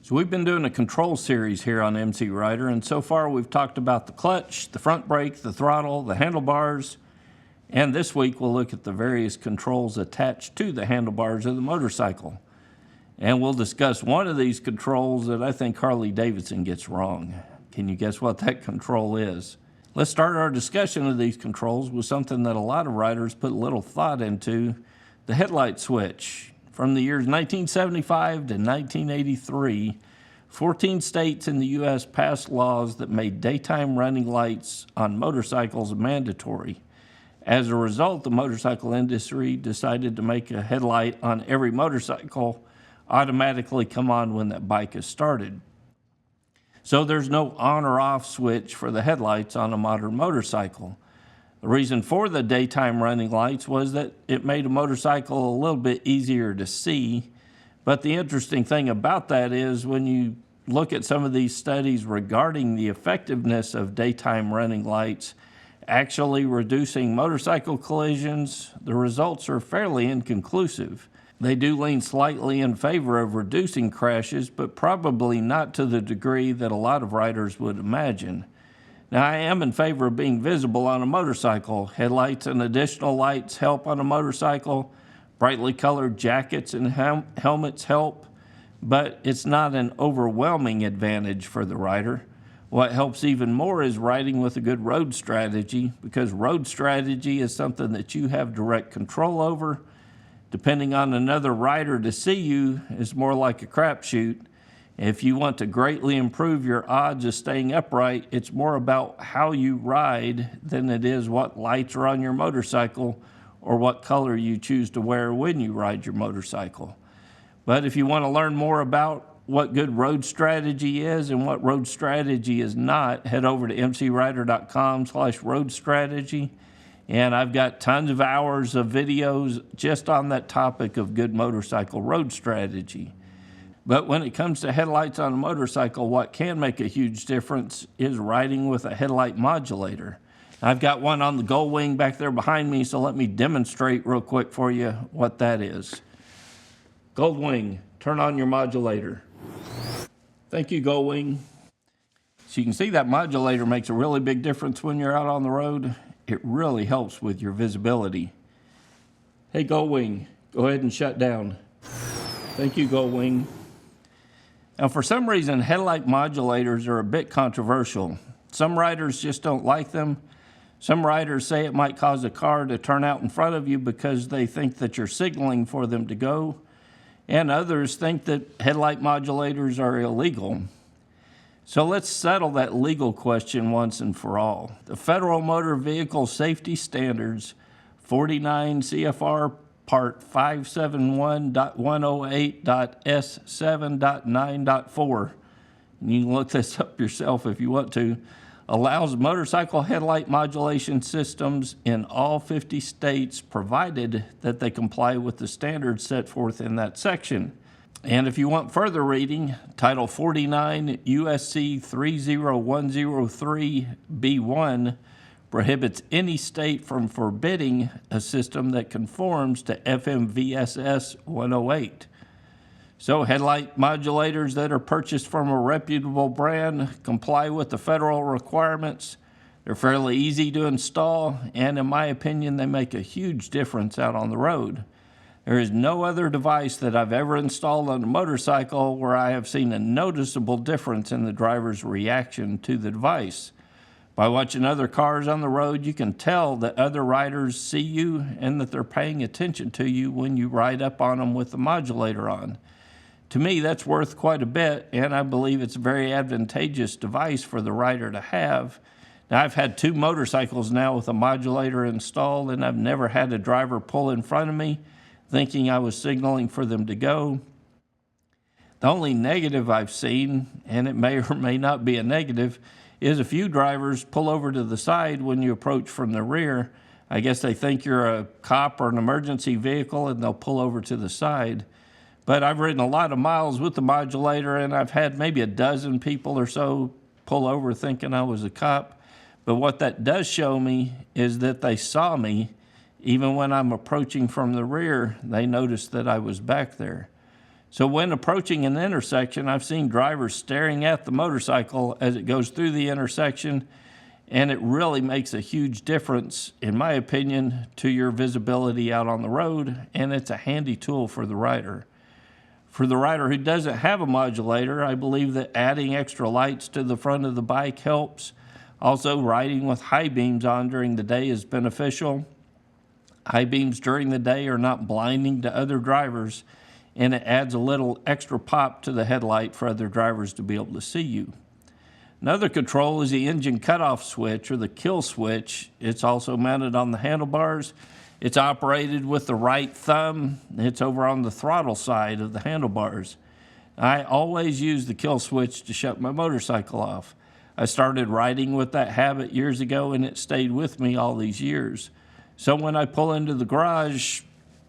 So we've been doing a control series here on MCrider, and so far we've talked about the clutch, the front brake, the throttle, the handlebars, and this week we'll look at the various controls attached to the handlebars of the motorcycle. And we'll discuss one of these controls that I think Harley Davidson gets wrong. Can you guess what that control is? Let's start our discussion of these controls with something that a lot of riders put little thought into, the headlight switch. From the years 1975 to 1983, 14 states in the U.S. passed laws that made daytime running lights on motorcycles mandatory. As a result, the motorcycle industry decided to make a headlight on every motorcycle automatically come on when that bike is started. So there's no on or off switch for the headlights on a modern motorcycle. The reason for the daytime running lights was that it made a motorcycle a little bit easier to see. But the interesting thing about that is when you look at some of these studies regarding the effectiveness of daytime running lights actually reducing motorcycle collisions, the results are fairly inconclusive. They do lean slightly in favor of reducing crashes, but probably not to the degree that a lot of riders would imagine. Now, I am in favor of being visible on a motorcycle. Headlights and additional lights help on a motorcycle. Brightly colored jackets and helmets help, but it's not an overwhelming advantage for the rider. What helps even more is riding with a good road strategy, because road strategy is something that you have direct control over. Depending on another rider to see you is more like a crapshoot. If you want to greatly improve your odds of staying upright, it's more about how you ride than it is what lights are on your motorcycle or what color you choose to wear when you ride your motorcycle. But if you want to learn more about what good road strategy is and what road strategy is not, head over to mcrider.com/road strategy. And I've got tons of hours of videos just on that topic of good motorcycle road strategy. But when it comes to headlights on a motorcycle, what can make a huge difference is riding with a headlight modulator. I've got one on the Gull Wing back there behind me, so let me demonstrate real quick for you what that is. Gull Wing, turn on your modulator. Thank you, Gull Wing. So you can see that modulator makes a really big difference when you're out on the road. It really helps with your visibility. Hey, Gull Wing, go ahead and shut down. Thank you, Gull Wing. Now, for some reason, headlight modulators are a bit controversial. Some riders just don't like them. Some riders say it might cause a car to turn out in front of you because they think that you're signaling for them to go. And others think that headlight modulators are illegal. So let's settle that legal question once and for all. The Federal Motor Vehicle Safety Standards, 49 CFR Part 571.108.S7.9.4, and you can look this up yourself if you want to, allows motorcycle headlight modulation systems in all 50 states, provided that they comply with the standards set forth in that section. And if you want further reading, Title 49 USC 30103B1 prohibits any state from forbidding a system that conforms to FMVSS 108. So headlight modulators that are purchased from a reputable brand comply with the federal requirements. They're fairly easy to install, and in my opinion, they make a huge difference out on the road. There is no other device that I've ever installed on a motorcycle where I have seen a noticeable difference in the driver's reaction to the device. By watching other cars on the road, you can tell that other riders see you and that they're paying attention to you when you ride up on them with the modulator on. To me, that's worth quite a bit, and I believe it's a very advantageous device for the rider to have. Now, I've had 2 motorcycles now with a modulator installed, and I've never had a driver pull in front of me thinking I was signaling for them to go. The only negative I've seen, and it may or may not be a negative, is a few drivers pull over to the side when you approach from the rear. I guess they think you're a cop or an emergency vehicle and they'll pull over to the side. But I've ridden a lot of miles with the modulator, and I've had maybe a dozen people or so pull over thinking I was a cop. But what that does show me is that they saw me. Even when I'm approaching from the rear, they noticed that I was back there. So when approaching an intersection, I've seen drivers staring at the motorcycle as it goes through the intersection, and it really makes a huge difference, in my opinion, to your visibility out on the road, and it's a handy tool for the rider. For the rider who doesn't have a modulator, I believe that adding extra lights to the front of the bike helps. Also, riding with high beams on during the day is beneficial. High beams during the day are not blinding to other drivers, and it adds a little extra pop to the headlight for other drivers to be able to see you. Another control is the engine cutoff switch, or the kill switch. It's also mounted on the handlebars. It's operated with the right thumb. It's over on the throttle side of the handlebars. I always use the kill switch to shut my motorcycle off. I started riding with that habit years ago, and it stayed with me all these years. So when I pull into the garage,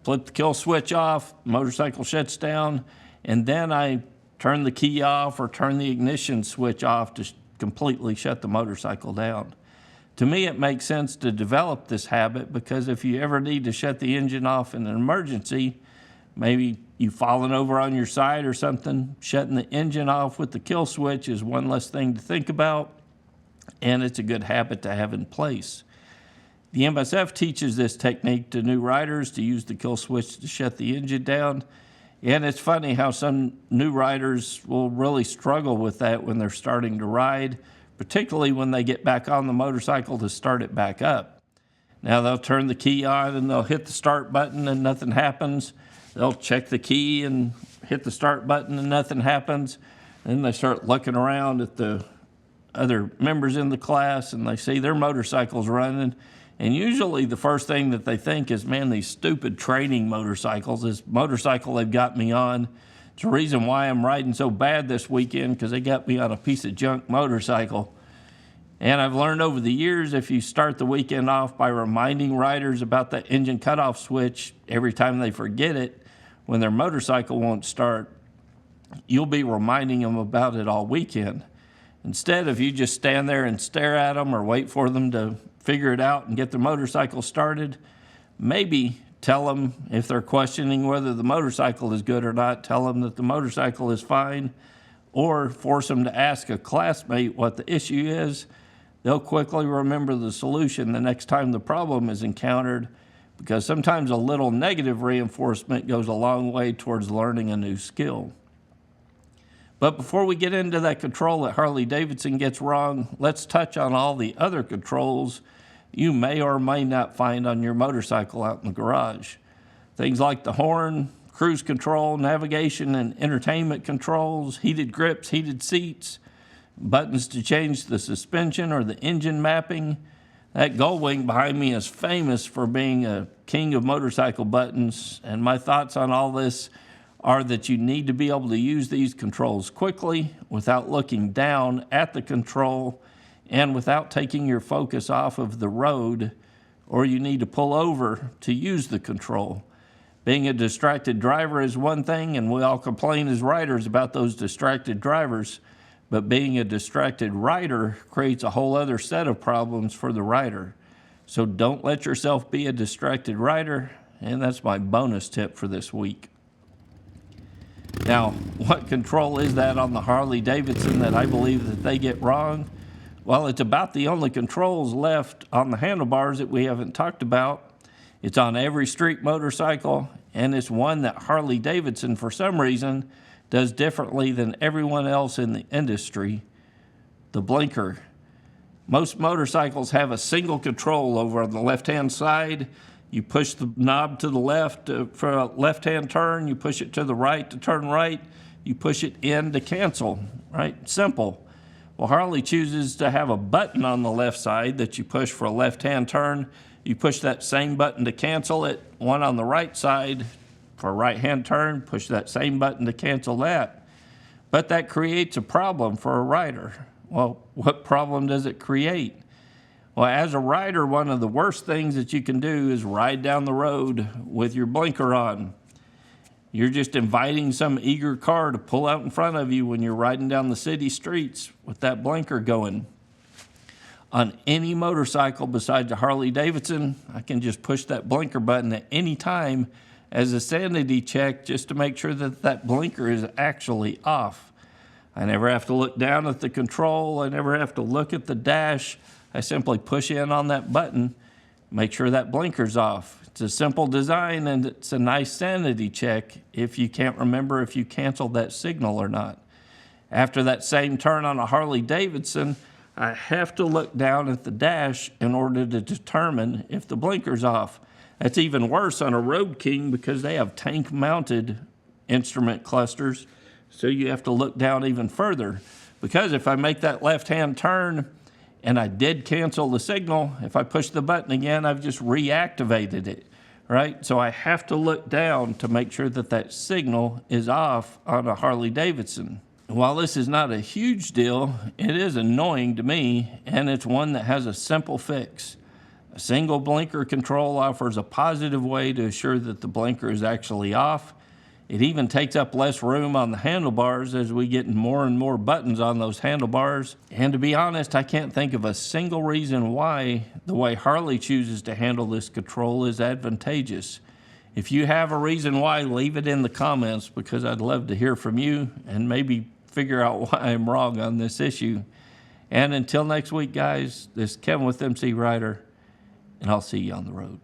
flip the kill switch off, motorcycle shuts down, and then I turn the key off or turn the ignition switch off to completely shut the motorcycle down. To me, it makes sense to develop this habit, because if you ever need to shut the engine off in an emergency, maybe you've fallen over on your side or something, shutting the engine off with the kill switch is one less thing to think about, and it's a good habit to have in place. The MSF teaches this technique to new riders, to use the kill switch to shut the engine down. And it's funny how some new riders will really struggle with that when they're starting to ride, particularly when they get back on the motorcycle to start it back up. Now they'll turn the key on and they'll hit the start button and nothing happens. They'll check the key and hit the start button and nothing happens. Then they start looking around at the other members in the class and they see their motorcycles running. And usually the first thing that they think is, man, these stupid training motorcycles, this motorcycle they've got me on, it's the reason why I'm riding so bad this weekend, because they got me on a piece of junk motorcycle. And I've learned over the years, if you start the weekend off by reminding riders about that engine cutoff switch every time they forget it, when their motorcycle won't start, you'll be reminding them about it all weekend. Instead, if you just stand there and stare at them or wait for them to figure it out and get their motorcycle started, maybe tell them, if they're questioning whether the motorcycle is good or not, tell them that the motorcycle is fine, or force them to ask a classmate what the issue is. They'll quickly remember the solution the next time the problem is encountered, because sometimes a little negative reinforcement goes a long way towards learning a new skill. But before we get into that control that Harley Davidson gets wrong, let's touch on all the other controls you may or may not find on your motorcycle out in the garage. Things like the horn, cruise control, navigation and entertainment controls, heated grips, heated seats, buttons to change the suspension or the engine mapping. That gull wing behind me is famous for being a king of motorcycle buttons, and my thoughts on all this are that you need to be able to use these controls quickly without looking down at the control and without taking your focus off of the road, or you need to pull over to use the control. Being a distracted driver is one thing, and we all complain as riders about those distracted drivers, but being a distracted rider creates a whole other set of problems for the rider. So don't let yourself be a distracted rider, and that's my bonus tip for this week. Now, what control is that on the Harley Davidson that I believe that they get wrong? Well, it's about the only controls left on the handlebars that we haven't talked about. It's on every street motorcycle, and it's one that Harley Davidson, for some reason, does differently than everyone else in the industry: the blinker. Most motorcycles have a single control over on the left-hand side. You push the knob to the left for a left-hand turn. You push it to the right to turn right. You push it in to cancel, right? Simple. Well, Harley chooses to have a button on the left side that you push for a left-hand turn. You push that same button to cancel it. One on the right side for a right-hand turn, push that same button to cancel that. But that creates a problem for a rider. Well, what problem does it create? Well, as a rider, one of the worst things that you can do is ride down the road with your blinker on. You're just inviting some eager car to pull out in front of you when you're riding down the city streets with that blinker going. On any motorcycle besides a Harley Davidson, I can just push that blinker button at any time as a sanity check just to make sure that that blinker is actually off. I never have to look down at the control. I never have to look at the dash. I simply push in on that button, make sure that blinker's off. It's a simple design, and it's a nice sanity check if you can't remember if you canceled that signal or not. After that same turn on a Harley Davidson, I have to look down at the dash in order to determine if the blinker's off. That's even worse on a Road King because they have tank-mounted instrument clusters, so you have to look down even further. Because if I make that left-hand turn and I did cancel the signal, if I push the button again, I've just reactivated it, right? So I have to look down to make sure that that signal is off on a Harley Davidson. While this is not a huge deal, it is annoying to me, and it's one that has a simple fix. A single blinker control offers a positive way to assure that the blinker is actually off. It even takes up less room on the handlebars as we get more and more buttons on those handlebars. And to be honest, I can't think of a single reason why the way Harley chooses to handle this control is advantageous. If you have a reason why, leave it in the comments because I'd love to hear from you and maybe figure out why I'm wrong on this issue. And until next week, guys, this is Kevin with MCrider, and I'll see you on the road.